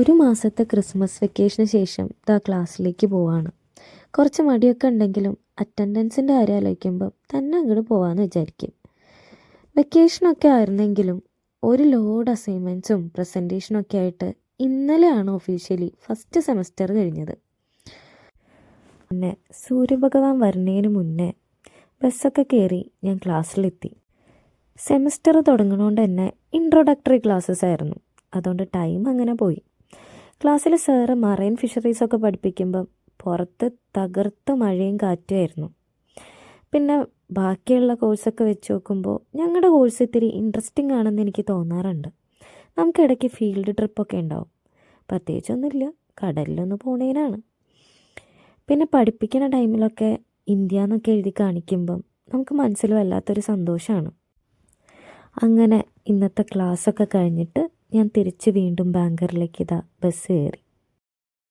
ഒരു മാസത്തെ ക്രിസ്മസ് വെക്കേഷന് ശേഷം ക്ലാസ്സിലേക്ക് പോവാണ്. കുറച്ച് മടിയൊക്കെ ഉണ്ടെങ്കിലും അറ്റൻഡൻസിൻ്റെ കാര്യം ആലോചിക്കുമ്പോൾ തന്നെ അങ്ങോട്ട് പോകാമെന്ന് വിചാരിക്കും. വെക്കേഷനൊക്കെ ആയിരുന്നെങ്കിലും ഒരു ലോഡ് അസൈൻമെൻറ്റ്സും പ്രസൻറ്റേഷനൊക്കെ ആയിട്ട് ഇന്നലെയാണ് ഒഫീഷ്യലി ഫസ്റ്റ് സെമസ്റ്റർ കഴിഞ്ഞത്. പിന്നെ സൂര്യഭഗവാൻ വരുന്നതിന് മുന്നേ ബസ്സൊക്കെ കയറി ഞാൻ ക്ലാസ്സിലെത്തി. സെമസ്റ്റർ തുടങ്ങുന്നതുകൊണ്ട് തന്നെ ഇൻട്രൊഡക്ടറി ക്ലാസ്സസ് ആയിരുന്നു. അതുകൊണ്ട് ടൈം അങ്ങനെ പോയി. ക്ലാസ്സിൽ സാറ് മറൈൻ ഫിഷറീസൊക്കെ പഠിപ്പിക്കുമ്പം പുറത്ത് തകർത്ത മഴയും കാറ്റുമായിരുന്നു. പിന്നെ ബാക്കിയുള്ള കോഴ്സൊക്കെ വെച്ച് നോക്കുമ്പോൾ ഞങ്ങളുടെ കോഴ്സ് ഇത്തിരി ഇൻട്രസ്റ്റിംഗ് ആണെന്ന് എനിക്ക് തോന്നാറുണ്ട്. നമുക്കിടയ്ക്ക് ഫീൽഡ് ട്രിപ്പൊക്കെ ഉണ്ടാവും. പ്രത്യേകിച്ചൊന്നുമില്ല, കടലിലൊന്ന് പോണേനാണ്. പിന്നെ പഠിപ്പിക്കുന്ന ടൈമിലൊക്കെ ഇന്ത്യ എന്നൊക്കെ എഴുതി കാണിക്കുമ്പം നമുക്ക് മനസ്സിൽ വല്ലാത്തൊരു സന്തോഷമാണ്. അങ്ങനെ ഇന്നത്തെ ക്ലാസ്സൊക്കെ കഴിഞ്ഞിട്ട് ഞാൻ തിരിച്ച് വീണ്ടും ബാംഗ്ലൂരിലേക്ക് ബസ് കയറി.